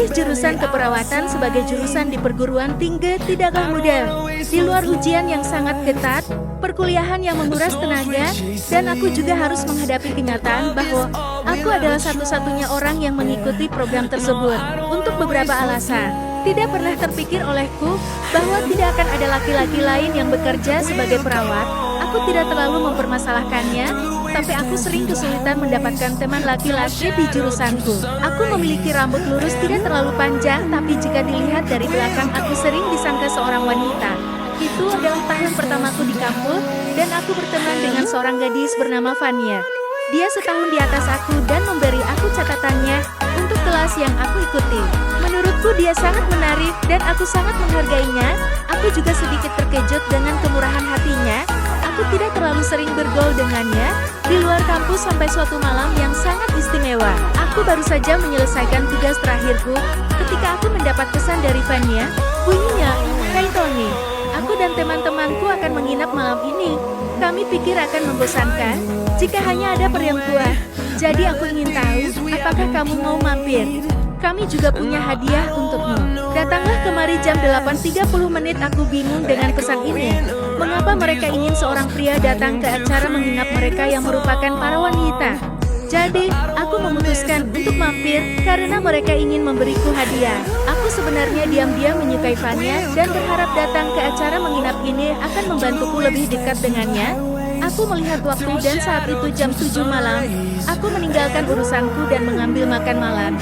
Memilih jurusan keperawatan sebagai jurusan di perguruan tinggi tidaklah mudah. Di luar ujian yang sangat ketat, perkuliahan yang menguras tenaga, dan aku juga harus menghadapi kenyataan bahwa aku adalah satu-satunya orang yang mengikuti program tersebut. Untuk beberapa alasan, tidak pernah terpikir olehku bahwa tidak akan ada laki-laki lain yang bekerja sebagai perawat. Aku tidak terlalu mempermasalahkannya, tapi aku sering kesulitan mendapatkan teman laki-laki di jurusanku. Aku memiliki rambut lurus tidak terlalu panjang, tapi jika dilihat dari belakang aku sering disangka seorang wanita. Itu adalah tahun pertamaku di kampus, dan aku berteman dengan seorang gadis bernama Vania. Dia setahun di atas aku dan memberi aku catatannya untuk kelas yang aku ikuti. Menurutku dia sangat menarik dan aku sangat menghargainya. Aku juga sedikit terkejut dengan kemurahan hatinya. Aku tidak terlalu sering bergaul dengannya di luar kampus sampai suatu malam yang sangat istimewa. Aku baru saja menyelesaikan tugas terakhirku ketika aku mendapat pesan dari Vania. Bunyinya, "Hai Tony, aku dan teman-temanku akan menginap malam ini. Kami pikir akan membosankan jika hanya ada perempuan. Jadi aku ingin tahu, apakah kamu mau mampir? Kami juga punya hadiah untukmu. Datanglah kemari jam 8.30 menit." Aku bingung dengan pesan ini. Mengapa mereka ingin seorang pria datang ke acara menginap mereka yang merupakan para wanita? Jadi, aku memutuskan untuk mampir karena mereka ingin memberiku hadiah. Aku sebenarnya diam-diam menyukai Vania dan berharap datang ke acara menginap ini akan membantuku lebih dekat dengannya. Aku melihat waktu dan saat itu jam 7 malam. Aku meninggalkan urusanku dan mengambil makan malam.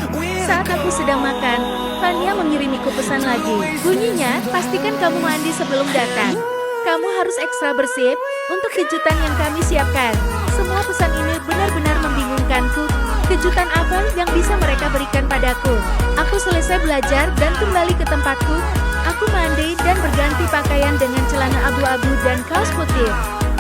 Saat aku sedang makan, Vania mengirimiku pesan lagi. Bunyinya, "Pastikan kamu mandi sebelum datang. Kamu harus ekstra bersih untuk kejutan yang kami siapkan." Semua pesan ini benar-benar membingungkanku. Kejutan apa yang bisa mereka berikan padaku? Aku selesai belajar dan kembali ke tempatku. Aku mandi dan berganti pakaian dengan celana abu-abu dan kaos putih.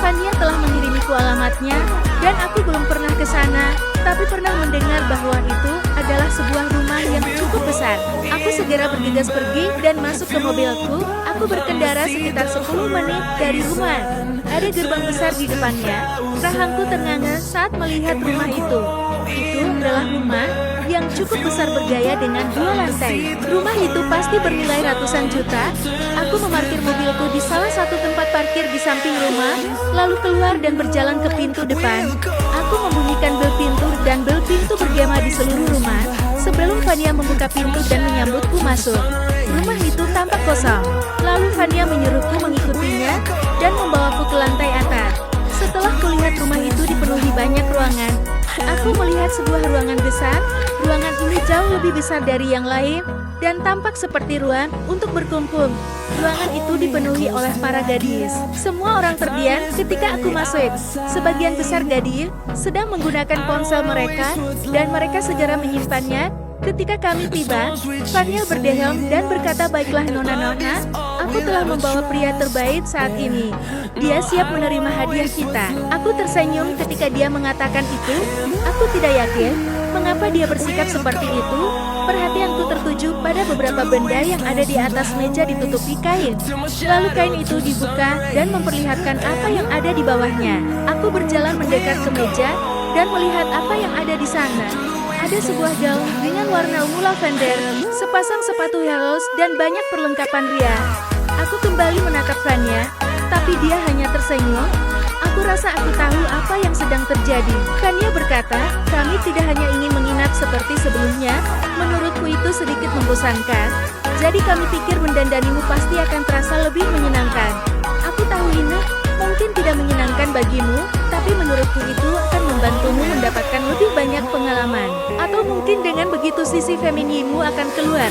Vania telah mengirimiku alamatnya, dan aku belum pernah ke sana, tapi pernah mendengar bahwa itu adalah sebuah rumah yang cukup besar. Aku segera bergegas pergi dan masuk ke mobilku. Aku berkendara sekitar 10 menit dari rumah. Ada gerbang besar di depannya. Rahangku ternganga saat melihat rumah itu. Itu adalah rumah yang cukup besar bergaya dengan 2 lantai. Rumah itu pasti bernilai ratusan juta. Aku memarkir mobilku di salah satu tempat parkir di samping rumah, lalu keluar dan berjalan ke pintu depan. Aku membunyikan bel pintu dan bel pintu bergema di seluruh rumah sebelum Vania membuka pintu dan menyambutku masuk. Rumah itu tampak kosong. Lalu Vania menyuruhku mengikutinya dan membawaku ke lantai atas. Setelah kulihat rumah itu dipenuhi banyak ruangan, aku melihat sebuah ruangan besar. Ruangan ini jauh lebih besar dari yang lain dan tampak seperti ruang untuk berkumpul. Ruangan itu dipenuhi oleh para gadis. Semua orang terdiam ketika aku masuk. Sebagian besar gadis sedang menggunakan ponsel mereka dan mereka segera menyimpannya. Ketika kami tiba, Vania berdehem dan berkata, "Baiklah nona-nona, aku telah membawa pria terbaik saat ini. Dia siap menerima hadiah kita." Aku tersenyum ketika dia mengatakan itu. Aku tidak yakin mengapa dia bersikap seperti itu. Perhatianku tertuju pada beberapa benda yang ada di atas meja ditutupi kain. Lalu kain itu dibuka dan memperlihatkan apa yang ada di bawahnya. Aku berjalan mendekat ke meja dan melihat apa yang ada di sana. Ada sebuah gaun dengan warna ungu lavender, sepasang sepatu heels, dan banyak perlengkapan ria. Aku kembali menatap Vania, tapi dia hanya tersenyum. Aku rasa aku tahu apa yang sedang terjadi. Vania berkata, "Kami tidak hanya ingin menginap seperti sebelumnya. Menurutku itu sedikit membosankan. Jadi kami pikir mendandanimu pasti akan terasa lebih menyenangkan. Aku tahu ini mungkin tidak menyenangkan bagimu, tapi menurutku itu akan membantumu mendapatkan lebih banyak pengalaman. Atau mungkin dengan begitu sisi femininmu akan keluar."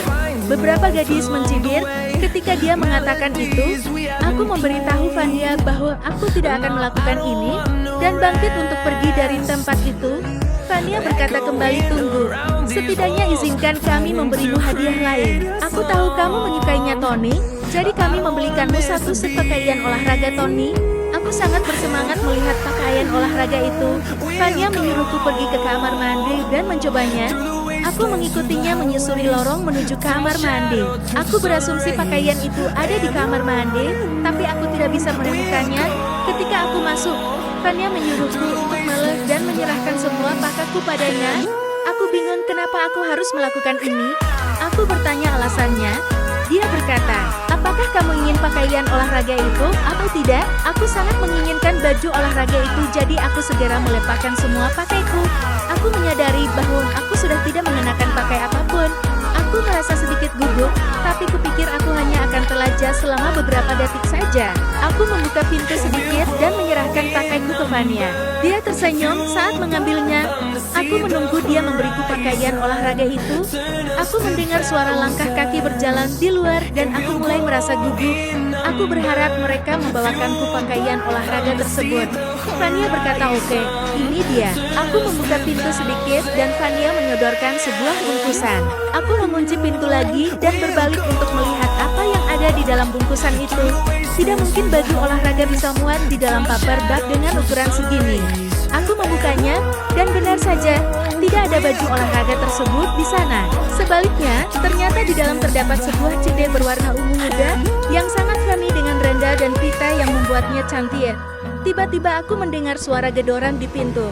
Beberapa gadis mencibir ketika dia mengatakan itu. Aku memberitahu Vania bahwa aku tidak akan melakukan ini dan bangkit untuk pergi dari tempat itu. Vania berkata kembali, "Tunggu. Setidaknya izinkan kami memberimu hadiah lain. Aku tahu kamu menyukainya Tony, jadi kami membelikanmu satu set pakaian olahraga Tony." Aku sangat bersemangat melihat pakaian olahraga itu. Vania menyuruhku pergi ke kamar mandi dan mencobanya. Aku mengikutinya menyusuri lorong menuju kamar mandi. Aku berasumsi pakaian itu ada di kamar mandi, tapi aku tidak bisa menemukannya. Ketika aku masuk, Vania menyuruhku untuk melek dan menyerahkan semua pakaiku padanya. Aku bingung kenapa aku harus melakukan ini. Aku bertanya alasannya. Dia berkata, apakah kamu ingin pakaian olahraga itu atau tidak? Aku sangat menginginkan baju olahraga itu, jadi aku segera melepaskan semua pakaiku. Aku menyadari bahwa aku sudah tidak mengenakan pakai apapun. Aku merasa sedikit gugup, tapi kupikir aku hanya akan telajah selama beberapa detik saja. Aku membuka pintu sedikit dan menyerahkan pakaiku ke Vania. Dia tersenyum saat mengambilnya. Aku menunggu dia memberiku pakaian olahraga itu. Aku mendengar suara langkah kaki berjalan di luar dan aku mulai merasa gugup. Aku berharap mereka membawakanku pakaian olahraga tersebut. Vania berkata oke, ini dia. Aku membuka pintu sedikit dan Vania menyodorkan sebuah bungkusan. Aku mengunci pintu lagi dan berbalik untuk melihat apa yang ada di dalam bungkusan itu. Tidak mungkin baju olahraga bisa muat di dalam paper bag dengan ukuran segini. Aku membukanya, dan benar saja, tidak ada baju olahraga tersebut di sana. Sebaliknya, ternyata di dalam terdapat sebuah CD berwarna ungu muda, yang sangat kami dengan Brenda dan Vita yang membuatnya cantik. Tiba-tiba aku mendengar suara gedoran di pintu.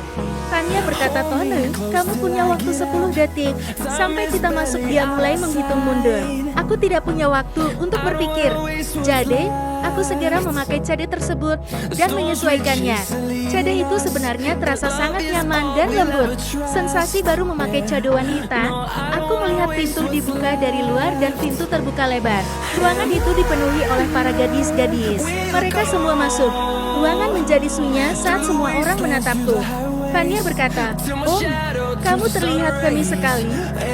Vania berkata, Tone, kamu punya waktu 10 detik. Sampai kita masuk dia mulai menghitung mundur. Aku tidak punya waktu untuk berpikir. Jadi, aku segera memakai CD tersebut dan menyesuaikannya. CD itu sebenarnya terasa sangat nyaman dan lembut. Sensasi baru memakai CD wanita. Aku melihat pintu dibuka dari luar dan pintu terbuka lebar. Ruangan itu dipenuhi oleh para gadis-gadis. Mereka semua masuk. Ruangan menjadi sunyi saat semua orang menatapku. Vania berkata, "Oh, kamu terlihat femi sekali.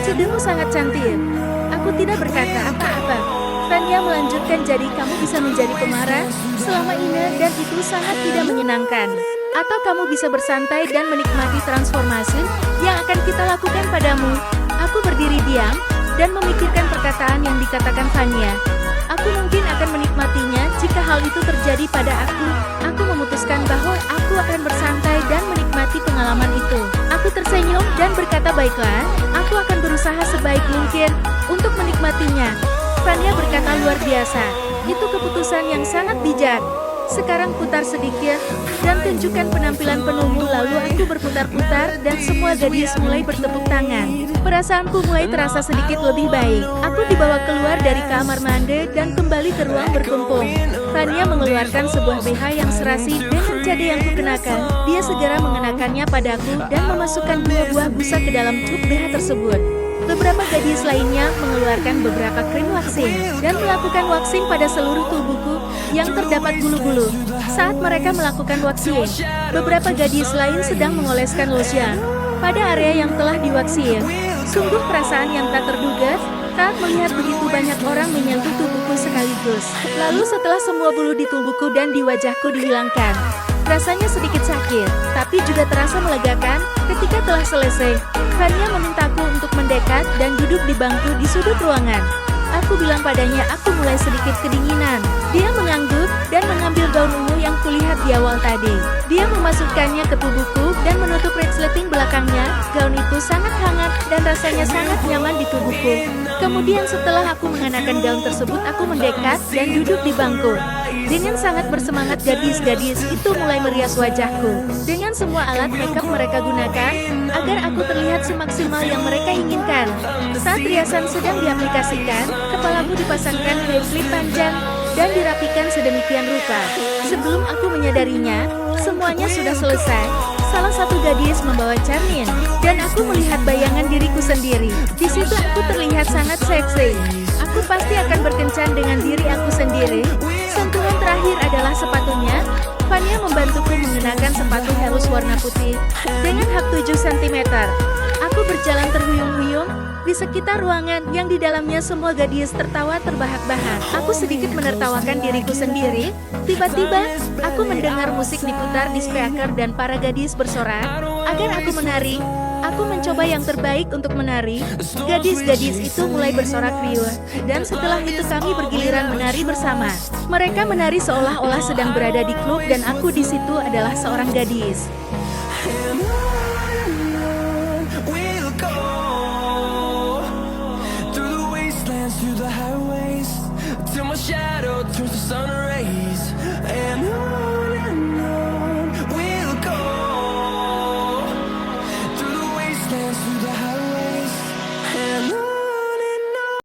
CD-mu sangat cantik." Aku tidak berkata apa-apa. Vania melanjutkan, jadi kamu bisa menjadi pemarah selama ini dan itu sangat tidak menyenangkan. Atau kamu bisa bersantai dan menikmati transformasi yang akan kita lakukan padamu. Aku berdiri diam dan memikirkan perkataan yang dikatakan Vania. Aku mungkin akan menikmatinya jika hal itu terjadi pada aku. Aku memutuskan bahwa aku akan bersantai dan menikmati pengalaman itu. Aku tersenyum dan berkata, baiklah, aku akan berusaha sebaik mungkin untuk menikmatinya. Vania berkata, luar biasa. Itu keputusan yang sangat bijak. Sekarang putar sedikit dan tunjukkan penampilan penuhmu. Lalu aku berputar-putar dan semua gadis mulai bertepuk tangan. Perasaanku mulai terasa sedikit lebih baik. Aku dibawa keluar dari kamar mandi dan kembali ke ruang berkumpul. Vania mengeluarkan sebuah BH yang serasi dengan CD yang kukenakan. Dia segera mengenakannya padaku dan memasukkan 2 buah busa ke dalam cup BH tersebut. Beberapa gadis lainnya mengeluarkan beberapa krim waxing dan melakukan waxing pada seluruh tubuhku yang terdapat bulu-bulu. Saat mereka melakukan waxing, beberapa gadis lain sedang mengoleskan lotion pada area yang telah diwaxing. Sungguh perasaan yang tak terduga saat melihat begitu banyak orang menyentuh tubuhku sekaligus. Lalu setelah semua bulu di tubuhku dan di wajahku dihilangkan, rasanya sedikit sakit, tapi juga terasa melegakan ketika telah selesai. Vania memintaku untuk mendekat dan duduk di bangku di sudut ruangan. Aku bilang padanya aku mulai sedikit kedinginan. Dia mengangguk dan mengambil gaun ungu yang kulihat di awal tadi. Dia memasukkannya ke tubuhku dan menutup resleting belakangnya. Gaun itu sangat hangat dan rasanya sangat nyaman di tubuhku. Kemudian setelah aku mengenakan gaun tersebut, aku mendekat dan duduk di bangku. Dengan sangat bersemangat gadis-gadis itu mulai merias wajahku. Dengan semua alat makeup mereka gunakan agar aku terlihat semaksimal yang mereka inginkan. Saat riasan sedang diaplikasikan, kepalaku dipasangkan hair clip panjang dan dirapikan sedemikian rupa. Sebelum aku menyadarinya, semuanya sudah selesai. Salah satu gadis membawa cermin, dan aku melihat bayangan diriku sendiri. Di situ aku terlihat sangat seksi. Aku pasti akan berkencan dengan diri aku sendiri. Sentuhan terakhir adalah sepatunya. Vania membantuku mengenakan sepatu halus warna putih dengan hak 7 cm. Aku berjalan terhuyung-huyung di sekitar ruangan yang di dalamnya semua gadis tertawa terbahak-bahak. Aku sedikit menertawakan diriku sendiri. Tiba-tiba, aku mendengar musik diputar di speaker dan para gadis bersorak agar aku menari. Aku mencoba yang terbaik untuk menari. Gadis-gadis itu mulai bersorak riuh, dan setelah itu kami bergiliran menari bersama. Mereka menari seolah-olah sedang berada di klub dan aku di situ adalah seorang gadis.